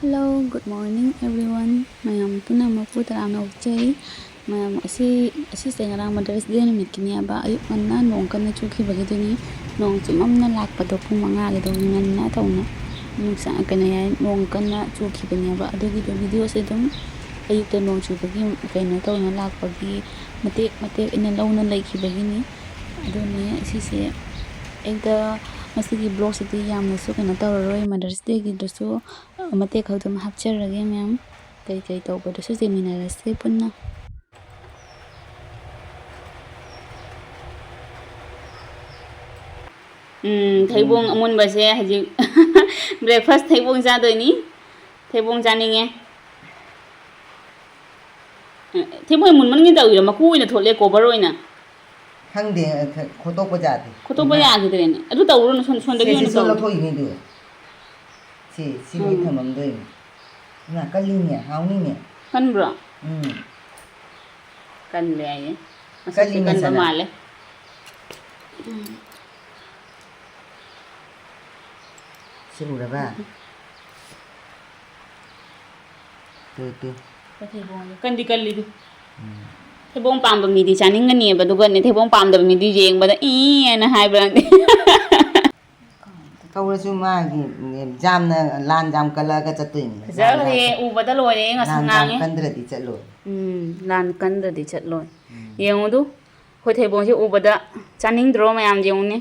Hello, good morning everyone. Mayam tuna mapu tarang okchai. Mayam asi sengarang Mother's Day numit kini aba ayuk manna nong kana chuki bagito ni nong chumam na lakpado pung mga gito ngan na tauna. Nung sa kana ya nong kana chuki bani aba adugi do video se dum ayuk ta nong chu bagi kaino tauna lakpagi matek ina launa laiki bagi ni adune asi se ekda masigi blog siti yamna su kana tawroi Mother's Day gi dosu mate khawdum hapcharage ma'am kai tawba dosu jeminarase punna thaibong amun base haji breakfast thaibong ja doini thaibong janinge thaibong mun man ngi dawi maku ina thole cover oina hangde khotok bajati khotok baya gi drene adu tawru no son dagi se no so la thoi ni du si mi thamam doi na kalini hauni ne kan bro kan le ay masaki kan ba male sura ba tu kan di kalli du thebong pam ba mi di chaning ngani ba du gan ne thebong pam da mi di jeng ba da I na hai ba kawra su ma gi jam na lan jam kala ka chatui ni ja he u ba da loi ne nga sangang e kandra di chalo lan kan da di chat loi yeng du khoi thebong se u ba da chaning dro ma yam jeng ne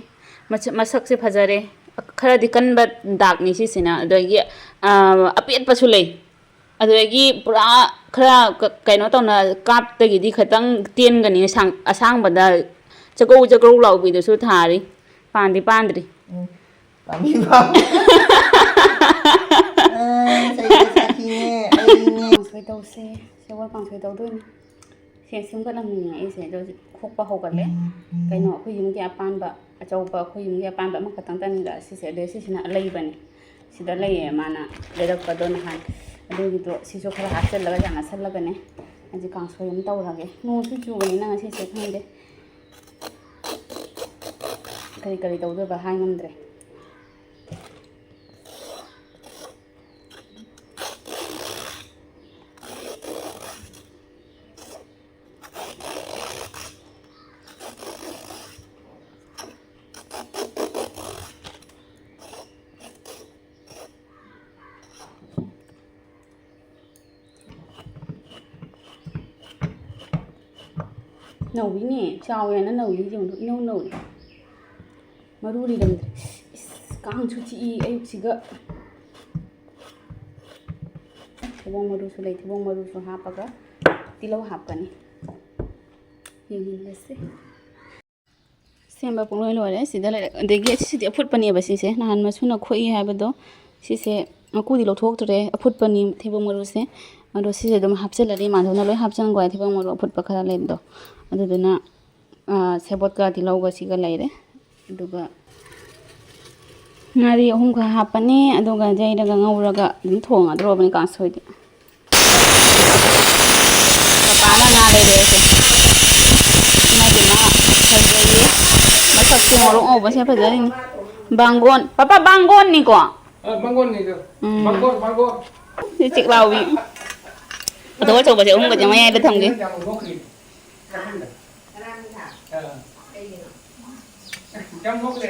masak se phajare khara di kan ba dak ni si sina adagi apet pa su lei adagi pura khara kaino tawna kap ta gi di khatang tien ga ni asang ba da chagou lau bi du su thari pandri pami ba sai sakhi ne ai ne soi tau se wal pang soi tau doin se sim ga lam ni ai se do khok pa ho ga le kaino khu yum gi apan ba achau pa khu yum gi apan ba ma katang tan da si se de si sina lei ba ni sida lei mana le dak pa don han adu gi do si so khara hasel laga jana sal laga ne aji kang soi yum tau ra ge no su chu ga ni na si se khang de kari tau do ba hai ngam dre nấu với nhỉ chào về nó nấu với dùng nấu mà đu đi đầm càng chú chị ấy chị gỡ thì bông mà đu số lấy thì bông mà đu số hấp bạc tí lâu hấp cả này nhìn là xem bà bông lôi đấy xí đó lại để ghé xí để phút pani bà xí xe nàn mà xuống nó khui hai bên đó xí xe mà cú đi lâu thuốc rồi phút pani thì bông mà đu xe mà đu xí xe đó mà hấp xe là đi mà thôi nó lấy hấp chân quay thì bông mà đu phút bạc khá lên đó aduduna sebot ka tilaw ga siga laire aduga ngari ahum ka hapane aduga jaira ga ngauraga dum thong adro bani ka soidi kapana na laire se na de ma sajai masak se morong o base phajari bangon papa bangon ni ko bangon ni ko bangon chik lawi aduga choba se ga jama ai da thang ge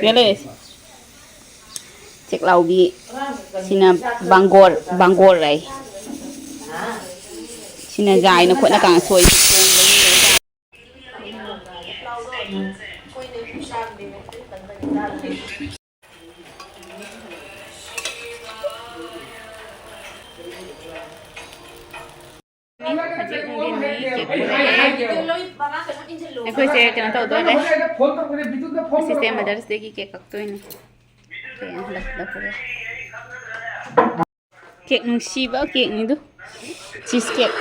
Really? Cek lau bi sina bangor rai. Sina jai na khuat na kang soi. Aku saya kena tahu tu ada. Sistem Mother's Day ki cake tu ini. Kayak dah pura. Cake nungsi ba cake ni tu. Cheese cake.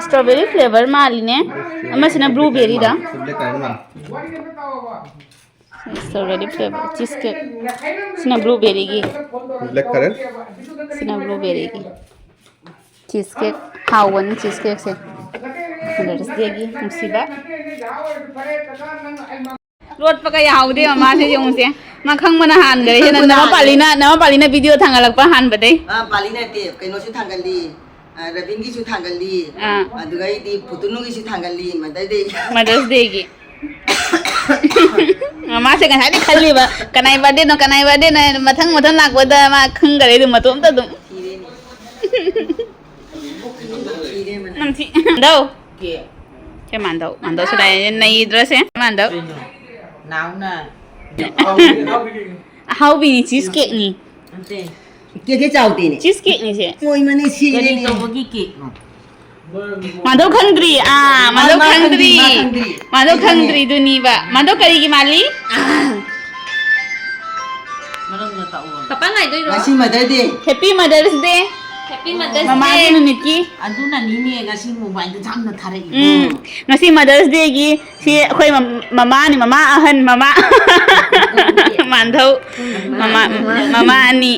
Strawberry flavor mali ne. Amma sina blueberry dah. Strawberry flavor cheese cake. Sina blueberry ki. black currant Sina blueberry ki. Cheese cake. Hawan cheese cake se. Mother's Day ki nungsi ba. Rot pa kaya haude mama se yung se. มาข้างมันอาหารเลยฉะนั้นน้ำปาลีน่ะวิดีโอทางอะไรก็หันไปได้ ปาลีน่ะเตะไก่โนชุดทางกันลีระบินกิชุดทางกันลีดูไอ้ดีพุตุนุกิชุดทางกันลีมาได้ดี Mother's Day ki mama se kan hadi khalli ba kanai birthday na mathang lak wada ma khang gare du matum ta dum nam thi đâu cái màn đầu số này này dress है màn đầu nào nè how be cheesecake ni cái chào tì này cheesecake ni se ôi mà này xì cái này đi đâu có cái kịch mà Madhav Khandri duni ba Madhav kari ki mali nó đâu người tậu rồi kapan ngai doi masih Mother's Day Happy Mother's Day mama ki numit ki anh na ni me ga sin mobile ta jam na thare ngasi Mother's Day ki si khoi mama ni mama ahan mama Madhav mama ani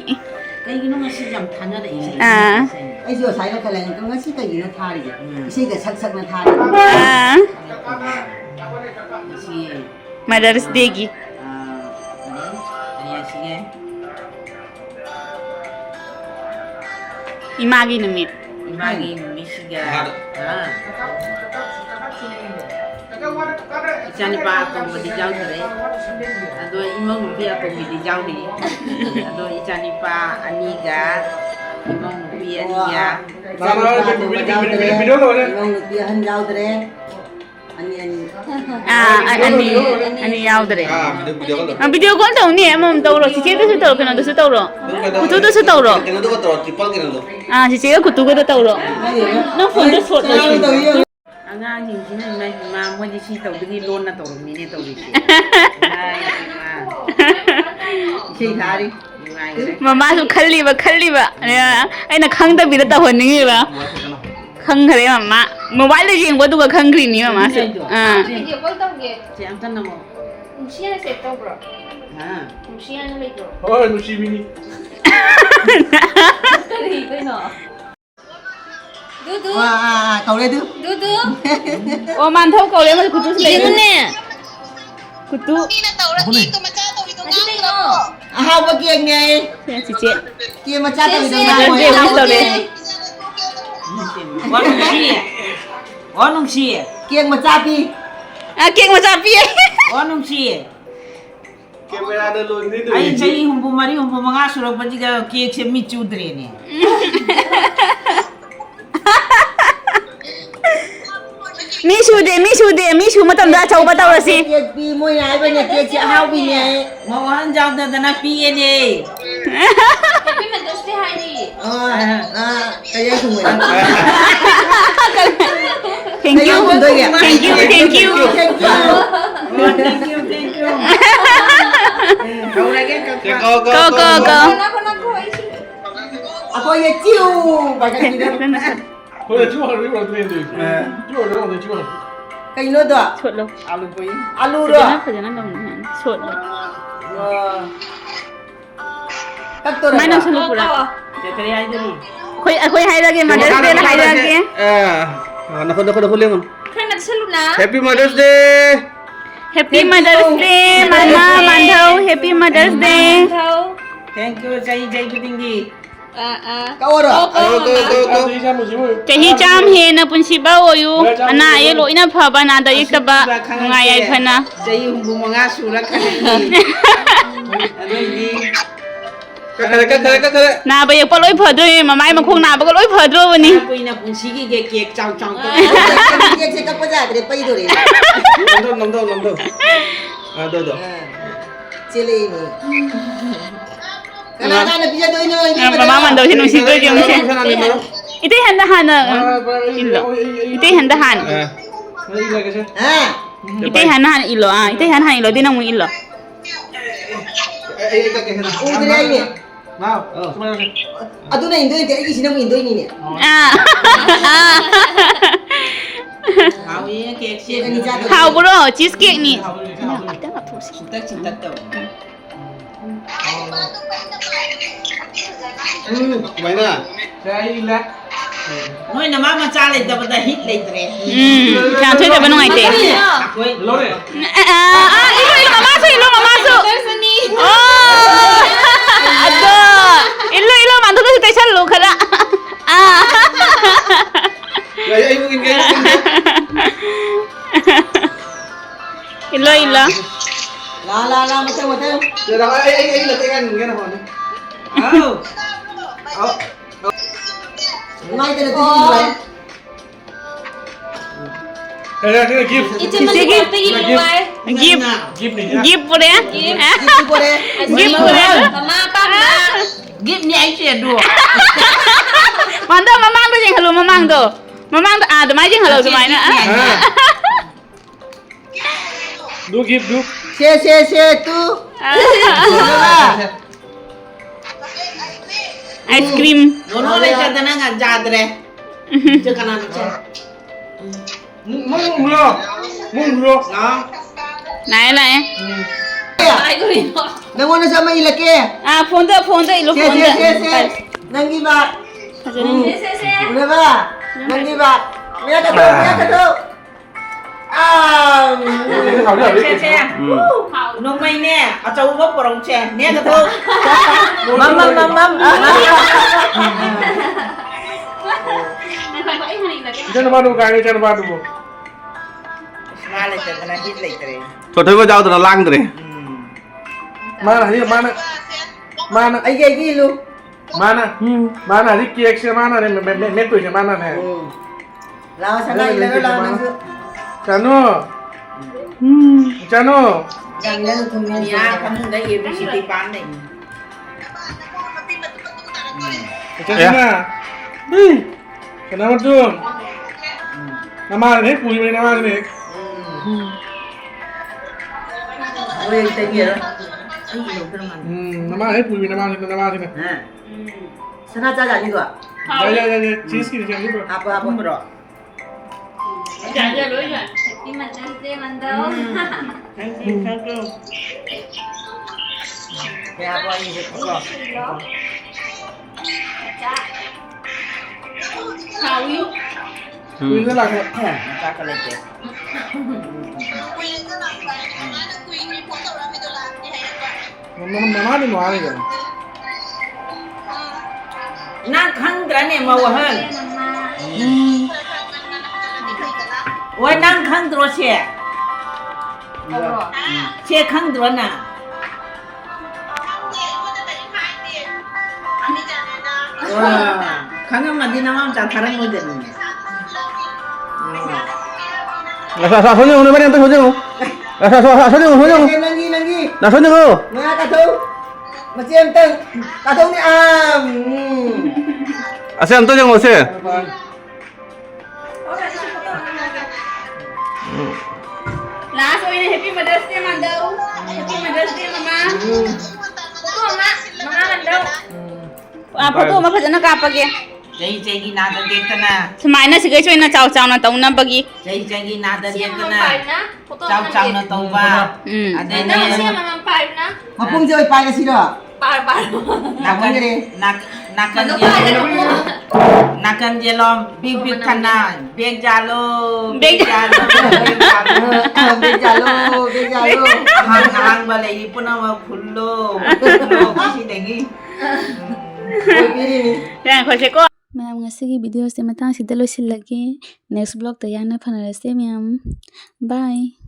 cái nó ngasi jam thanya da isi ai giờ sai nó cái này cái ngasi cái gì nó tha đi cái cái sắc nó tha đi isi Mother's Day ki ya sige imagi numit imagi misiga Ichani pa ko di jaw thare ado imong pia ko di jaw ni ado ichani pa aniga imong pia niya video rồi đấy Imong dia han jauh deh ani ani yaudre video video kan call tau ni em tau ro si che su tau kana su tau ro kutu tu su tau ro cái nó có triple cái nó si che kutu ko tau ro no phone tu phone angang jing jing ma mo ji si tau di lon na tau ni ne tau di si tha đi mama su khalli ba aina khang da bi da hon ni ba khang khare mama mobile le jing bo du ka khang kri ni mama su Video call tao kìa, si am tan mo musian set tao bro, ha musian lấy bro. ôi nó chi mini Cái gì cái nọ? Dudu, cậu đây thứ Dudu. o man thau ko le ma kutu su le Cái nè. kutu Cái gì nọ? không có kia nghe si che kia mà cha tao Mother's Day ku tau le wa nung si kia mà cha pi kek ma cha pi wa nung si camera nó luôn đi ai chai humbu mari humbu manga surak pa jiga cake se mi chudre ne mi su matam da chau ba tau ra si kia pi môi này bên nhà kia cha hao pi này mo wan jaw da na pi ne Happy Mother's Day hai đi. cái gì không vậy thank you thank you thank you kau lagi cái go Con cô ấy chứ. aku ya ciu bagai gitu thôi là chú hoàng đi vào tiền rồi chú hoàng đó là chú hoàng cái gì nữa đó chốt lo alu koi alu phải đó cho nó đồng chốt lo cắt tôi mai nó sulu pura je kare ai dari khoi hai lagi Mother's Day hai lagi nó không lên Kaya nagsaluna. Happy Mother's Day Happy Mother's Day mama Mandau Happy Mother's Day Thâu. thank you jai tinggi cậu đó go đi ra một xíu rồi chahi cham he na punsi ba oyu ana ye lo ina pha ba na da yek ba ngai ai phana jai humbu manga surak kane cái na ba ye pa loi pha doi mamai ma khong na ba ko loi pha dro ni koi na punsi ki ge cake chau chau kia sẽ cắt bao giờ để bây giờ đấy nằm đâu đâu chili này cái này là bây giờ tôi nói mama Mandau si nung si doi jong se ite handa hana illo ite handa han ite hana illo ite hana illo dinang mo illo udah đây nè nào aduh nah Indo cái gì nó Indo ini nè hau ye cake si cái gì cha how bro cheesecake ni cinta tau mày nè cái gì nè noi na mama cha le da bada hit le tre chang thoi da ba ngai te koi lô này ilo mama su There's a need. oh Ado. Ilo mantu tu kita selalu kena. Ay mungkin kayo. Ilo. La macam. Pero ay latihan ngano ho. Oh. Ngai te tu. Kaya give. Itu masih kita gini boy. Give ni. Give pun ya. Itu boleh. Give pun ya. Mama apa mak? Give ni ai che do. Mantap mamang tu jeng halu mamang tu. Mamang tu demai jeng halu demai na. Do give do. Se tu. Ice cream. Nono le cha dana nga jad re. Che kana no che. Mung lo. No. Nai lah eh. Ay ko rin. Nangon na sama ilake. Phone tu ilo phone tu. Se. Nangi ba. Se. Udah ba? Nangi ba. Mia ka tu. Khảo đi. Che che. No mai ne. A chau bo porong che. Ne ka to. Mam. Nang kaya ay hanin lagi. Chân ba du cái chân ba du. Ma le che dana hit le tre. Cho thấy có dao từ nó lăng rồi. Mana ni mana. Ai gay lu. Mana ni kiek se mana ni me tu se mana ni. Lawa sana ilaga lawa nang. Chano. Jangan kemudian. Ya kamu da ye bi ti pan ne. Chana. Kenapa tu? Nama ni punya nama ni. Oi, tanya. Nama ni punya nama ni. Sana caca juga. Ya. Cheese ki jangan lupa. Apa? Bro. Jangan dulu ya. Ini macam dia mandau. Thank you. Ya apa ini? Kawi. Ini tu lah. Ta ka le che. Nama ni mana ni kan? Na khang dra ne ma wa han. Wa nang khang dro che. Che khang dro na. Khang ma di na ma cha tharang mo de ni. Sao số nhau nó bên em tôi số nhau. Số nhau. Lagi. Là số nhau. Mana kata? Macam teng. Kata ni À xem tôi nhau một xe. Last one happy Mother's Day mandau. Happy Mother's Day mama. Mama mandau. Apa tu mama phajana ka page. Jai gi na da de kana. Semaina sigai choi na chau na tau na bagi. Jai gi na da de Siya mama kana. pair na. Chau na tau ba. Ade Ano siya ne. mama pair na? Mapung jauh pai sih dah. Pair. Nakan jelom big kana. Big jalo. Bejalo. Hang bale ipuna wa fullo. Kisi dengi. Yan khol ko. Ma'am ngasigi video se matang sidalo silage. Next vlog tayana phanarase ma'am. Bye.